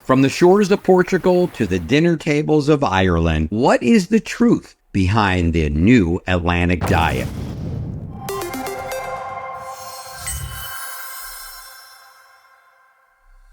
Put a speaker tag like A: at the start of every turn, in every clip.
A: From the shores of Portugal to the dinner tables of Ireland, what is the truth behind the new Atlantic diet?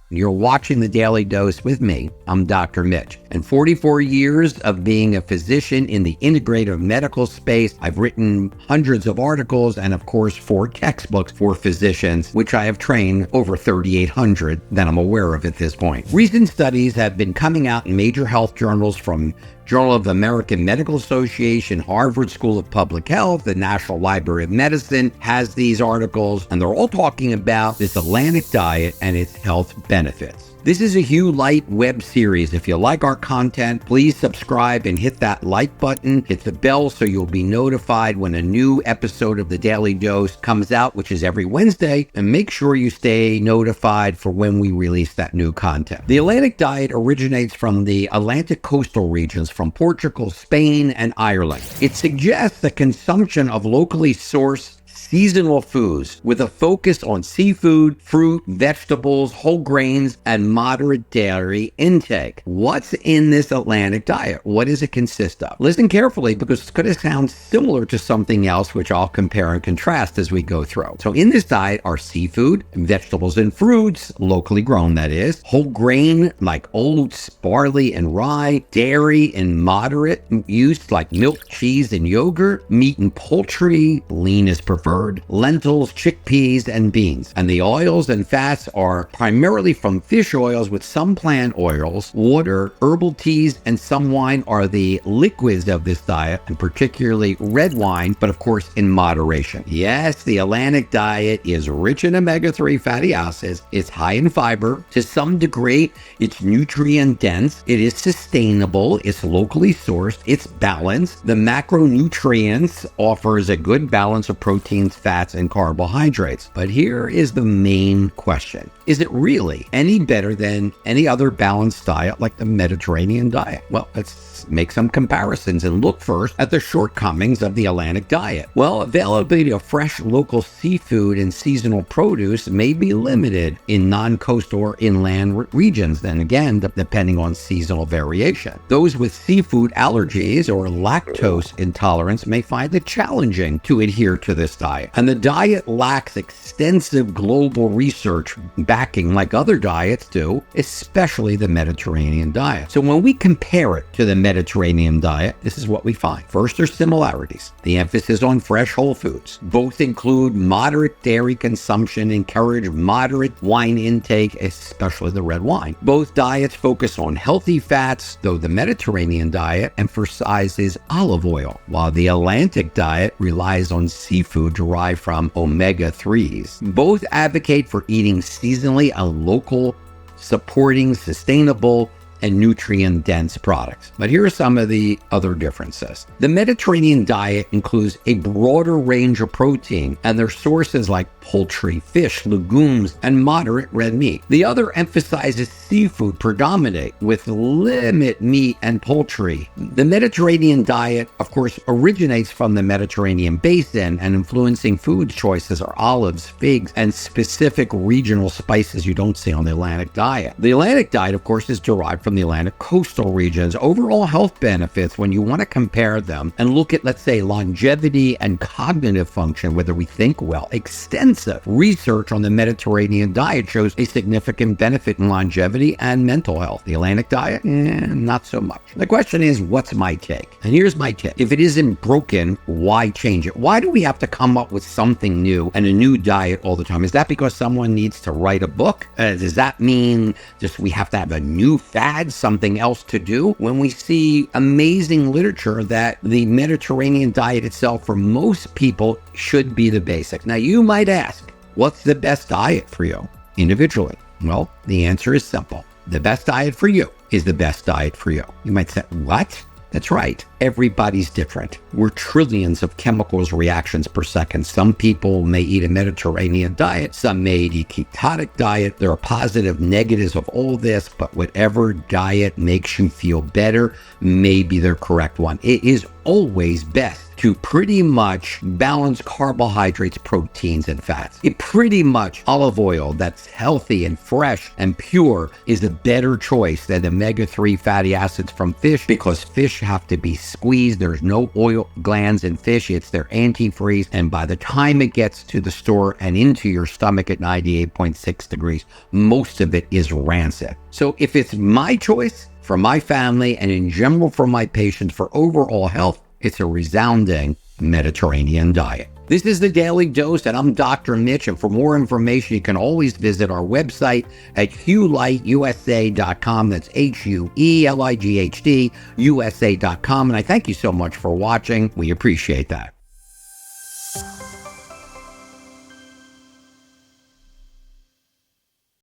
A: You're watching The Daily Dose with me. I'm Dr. Mitch. And 44 years of being a physician in the integrative medical space, I've written hundreds of articles and, of course, 4 textbooks for physicians, which I have trained over 3,800 that I'm aware of at this point. Recent studies have been coming out in major health journals from Journal of the American Medical Association, Harvard School of Public Health, the National Library of Medicine has these articles, and they're all talking about this Atlantic diet and its health benefits. This is a Hugh Light web series. If you like our content, please subscribe and hit that like button. Hit the bell so you'll be notified when a new episode of The Daily Dose comes out, which is every Wednesday, and make sure you stay notified for when we release that new content. The Atlantic diet originates from the Atlantic coastal regions, from Portugal, Spain, and Ireland. It suggests the consumption of locally sourced seasonal foods with a focus on seafood, fruit, vegetables, whole grains, and moderate dairy intake. What's in this Atlantic diet? What does it consist of? Listen carefully, because it's going to sound similar to something else, which I'll compare and contrast as we go through. So in this diet are seafood, vegetables and fruits, locally grown that is, whole grain like oats, barley, and rye, dairy in moderate use like milk, cheese, and yogurt, meat and poultry, lean is preferred, lentils, chickpeas, and beans. And the oils and fats are primarily from fish oils with some plant oils, water, herbal teas, and some wine are the liquids of this diet, and particularly red wine, but of course in moderation. Yes, the Atlantic diet is rich in omega-3 fatty acids. It's high in fiber. To some degree, it's nutrient dense. It is sustainable. It's locally sourced. It's balanced. The macronutrients offers a good balance of proteins, fats, and carbohydrates. But here is the main question. Is it really any better than any other balanced diet like the Mediterranean diet? Well, let's make some comparisons and look first at the shortcomings of the Atlantic diet. Well, availability of fresh local seafood and seasonal produce may be limited in non-coastal or inland regions, then again, depending on seasonal variation. Those with seafood allergies or lactose intolerance may find it challenging to adhere to this diet. And the diet lacks extensive global research backing like other diets do, especially the Mediterranean diet. So when we compare it to the Mediterranean diet, this is what we find. First, there's similarities. The emphasis on fresh whole foods. Both include moderate dairy consumption, encourage moderate wine intake, especially the red wine. Both diets focus on healthy fats, though the Mediterranean diet emphasizes olive oil, while the Atlantic diet relies on seafood derived from omega-3s. Both advocate for eating seasonally and local, supporting sustainable and nutrient-dense products. But here are some of the other differences. The Mediterranean diet includes a broader range of protein, and their sources like poultry, fish, legumes, and moderate red meat. The other emphasizes seafood predominate with limit meat and poultry. The Mediterranean diet, of course, originates from the Mediterranean basin, and influencing food choices are olives, figs, and specific regional spices you don't see on the Atlantic diet. The Atlantic diet, of course, is derived from the Atlantic coastal regions. Overall health benefits, when you want to compare them and look at, let's say, longevity and cognitive function, whether we think well, extensive research on the Mediterranean diet shows a significant benefit in longevity and mental health. The Atlantic diet, not so much. The question is, what's my take? And here's my tip. If it isn't broken, why change it? Why do we have to come up with something new and a new diet all the time? Is that because someone needs to write a book? Does that mean just we have to have a new fad, something else to do? When we see amazing literature that the Mediterranean diet itself for most people should be the basics. Now you might ask, what's the best diet for you individually? Well, the answer is simple. The best diet for you is the best diet for you. You might say, what? That's right. Everybody's different. We're trillions of chemicals reactions per second. Some people may eat a Mediterranean diet. Some may eat a ketogenic diet. There are positive negatives of all this, but whatever diet makes you feel better may be the correct one. It is always best to pretty much balance carbohydrates, proteins, and fats. It pretty much olive oil that's healthy and fresh and pure is a better choice than omega-3 fatty acids from fish, because fish have to be squeezed. There's no oil glands in fish. It's their antifreeze. And by the time it gets to the store and into your stomach at 98.6 degrees, most of it is rancid. So if it's my choice for my family and in general for my patients for overall health, it's a resounding Mediterranean diet. This is The Daily Dose, and I'm Dr. Mitch. And for more information, you can always visit our website at huelightusa.com. That's HUELIGHD USA.com. And I thank you so much for watching. We appreciate that.